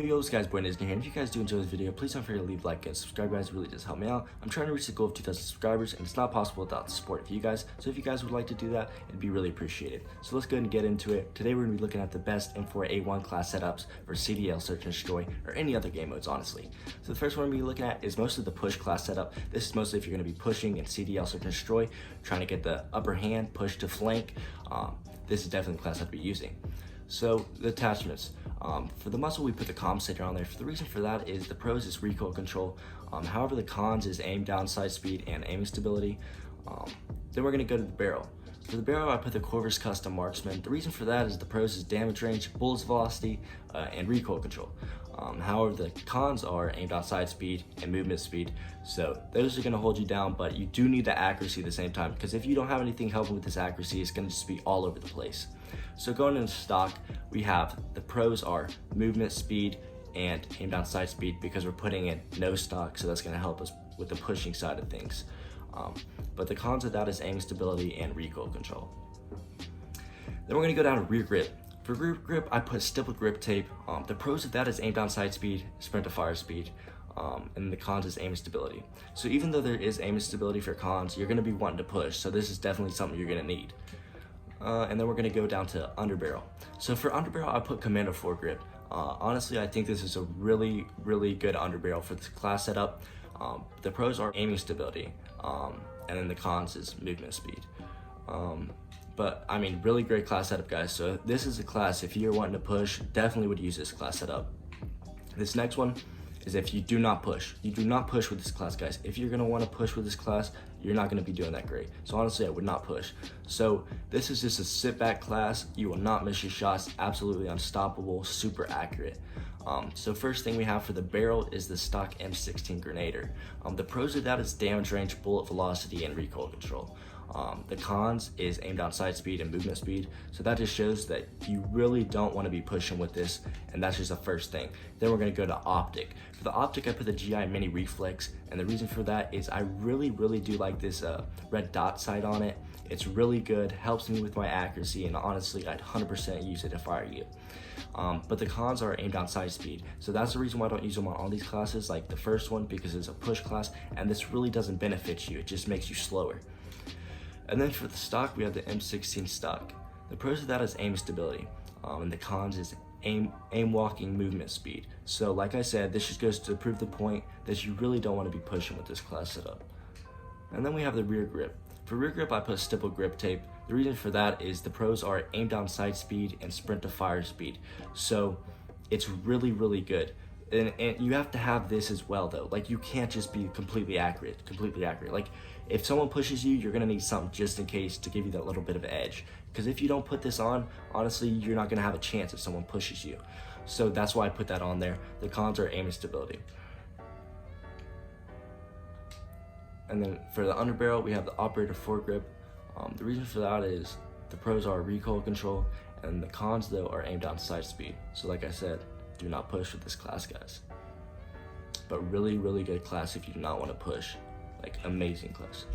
Hey yo, this guy's boy Nizner here, and if you guys do enjoy this video, please don't forget to leave a like and subscribe, guys. It really does help me out. I'm trying to reach the goal of 2,000 subscribers, and it's not possible without the support of you guys. So if you guys would like to do that, it'd be really appreciated. So let's go ahead and get into it. Today we're going to be looking at the best M4A1 class setups for CDL, Search and Destroy, or any other game modes, honestly. So the first one we're going to be looking at is mostly the push class setup. This is mostly if you're going to be pushing in CDL, Search and Destroy, trying to get the upper hand, push to flank. This is definitely the class I'd be using. So the attachments. For the muzzle, we put the compensator on there. The reason for that is the pros is recoil control. However, the cons is aim down, sight speed, and aiming stability. Then we're gonna go to the barrel. For the barrel, I put the Corvus Custom Marksman. The reason for that is the pros is damage range, bullets velocity, and recoil control. However, the cons are aim down, sight speed, and movement speed. So those are gonna hold you down, but you do need the accuracy at the same time, because if you don't have anything helping with this accuracy, it's gonna just be all over the place. So going into stock, we have the pros are movement speed and aim down, sight speed, because we're putting in no stock, so that's gonna help us with the pushing side of things. But the cons of that is aim stability and recoil control. Then we're gonna go down to rear grip. For rear grip, I put stippled grip tape. The pros of that is aim down, sight speed, sprint to fire speed, and the cons is aim stability. So even though there is aim stability for cons, you're gonna be wanting to push, so this is definitely something you're gonna need. And then we're gonna go down to underbarrel. So for underbarrel, I put commando foregrip. Honestly, I think this is a really good underbarrel for this class setup. The pros are aiming stability, and then the cons is movement speed. But I mean, really great class setup, guys. So this is a class, if you're wanting to push, definitely would use this class setup. This next one is if you do not push. You do not push with this class, guys. If you're gonna wanna push with this class, you're not gonna be doing that great. So honestly, I would not push. So this is just a sit back class. You will not miss your shots, absolutely unstoppable, super accurate. So first thing we have for the barrel is the stock M16 Grenader. The pros of that is damage range, bullet velocity, and recoil control. The cons is aim down, sight speed, and movement speed. So that just shows that you really don't want to be pushing with this, and that's just the first thing. Then we're going to go to optic. For the optic, I put the GI Mini Reflex, and the reason for that is I really do like this red dot sight on it. It's really good, helps me with my accuracy, and honestly, I'd 100% use it if I were you. But the cons are aim down, sight speed. So that's the reason why I don't use them on all these classes, like the first one, because it's a push class, and this really doesn't benefit you. It just makes you slower. And then for the stock, we have the M16 stock. The pros of that is aim stability, and the cons is aim walking movement speed. So like I said, this just goes to prove the point that you really don't want to be pushing with this class setup. And then we have the rear grip. For rear grip, I put stippled grip tape. The reason for that is the pros are aim down, sight speed, and sprint to fire speed. So it's really good. And you have to have this as well, though. Like, you can't just be completely accurate. Like, if someone pushes you, you're gonna need something just in case to give you that little bit of edge. Because if you don't put this on, honestly, you're not gonna have a chance if someone pushes you. So that's why I put that on there. The cons are aim and stability. And then for the underbarrel, we have the operator foregrip. The reason for that is the pros are recoil control, and the cons, though, are aim down, sight speed. So like I said, do not push with this class, guys. But really good class if you do not want to push. Like, amazing class.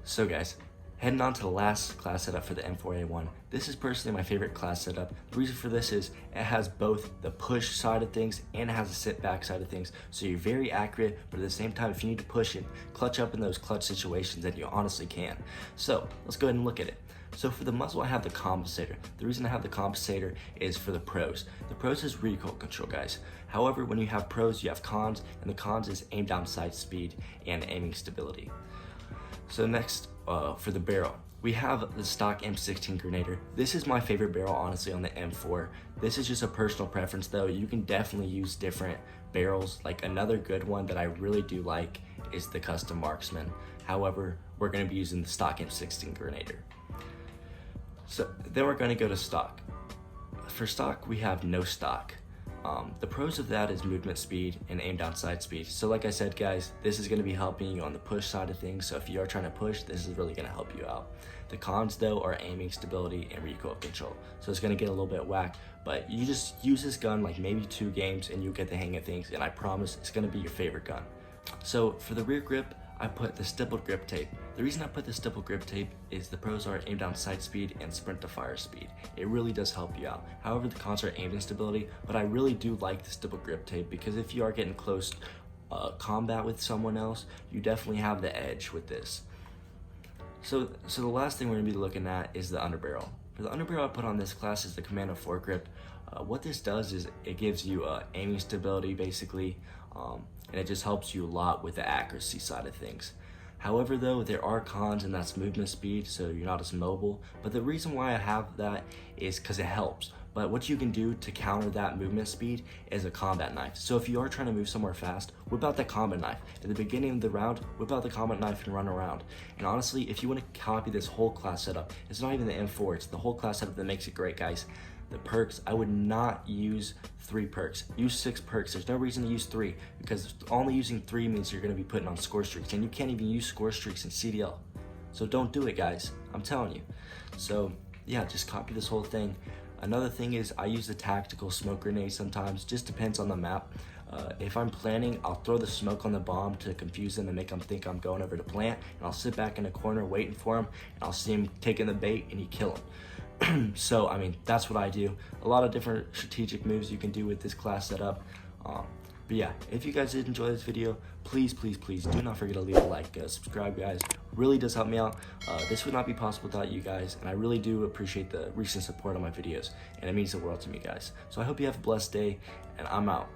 So guys, heading on to the last class setup for the M4A1. This is personally my favorite class setup. The reason for this is it has both the push side of things and it has a sit back side of things. So you're very accurate, but at the same time, if you need to push it, clutch up in those clutch situations, then you honestly can. So let's go ahead and look at it. So for the muzzle, I have the compensator. The reason I have the compensator is for the pros. The pros is recoil control, guys. However, when you have pros, you have cons, and the cons is aim down, sight speed, and aiming stability. So next, for the barrel, we have the stock M16 Grenader. This is my favorite barrel, honestly, on the M4. This is just a personal preference, though. You can definitely use different barrels. Like, another good one that I really do like is the Custom Marksman. However, we're gonna be using the stock M16 Grenader. So then we're gonna go to stock. For stock, we have no stock. The pros of that is movement speed and aim down, sight speed. So like I said, guys, this is gonna be helping you on the push side of things. So if you are trying to push, this is really gonna help you out. The cons, though, are aiming stability and recoil control. So it's gonna get a little bit whack, but you just use this gun like maybe 2 games and you'll get the hang of things, and I promise it's gonna be your favorite gun. So for the rear grip, I put the stippled grip tape. The reason I put the stippled grip tape is the pros are aim down sight speed and sprint to fire speed. It really does help you out. However, the cons are aim instability, but I really do like the stippled grip tape because if you are getting close combat with someone else, you definitely have the edge with this. So the last thing we're gonna be looking at is the underbarrel. For the underbarrel I put on this class is the Commando foregrip. What this does is it gives you aiming stability basically, and it just helps you a lot with the accuracy side of things. However though, there are cons, and that's movement speed, so you're not as mobile. But the reason why I have that is because it helps. But what you can do to counter that movement speed is a combat knife. So if you are trying to move somewhere fast, whip out that combat knife. At the beginning of the round, whip out the combat knife and run around. And honestly, if you want to copy this whole class setup, it's not even the M4, it's the whole class setup that makes it great, guys. The perks, I would not use 3 perks. Use 6 perks. There's no reason to use 3 because only using 3 means you're going to be putting on score streaks, and you can't even use score streaks in CDL. So don't do it, guys. I'm telling you. So yeah, just copy this whole thing. Another thing is I use the tactical smoke grenade sometimes. Just depends on the map. If I'm planning, I'll throw the smoke on the bomb to confuse them and make them think I'm going over to plant, and I'll sit back in a corner waiting for him, and I'll see him taking the bait and you kill him. So I mean, that's what I do. A lot of different strategic moves you can do with this class setup. But yeah, if you guys did enjoy this video, please do not forget to leave a like, subscribe, guys. Really does help me out. This would not be possible without you guys, and I really do appreciate the recent support on my videos, and it means the world to me, guys. So I hope you have a blessed day, and I'm out.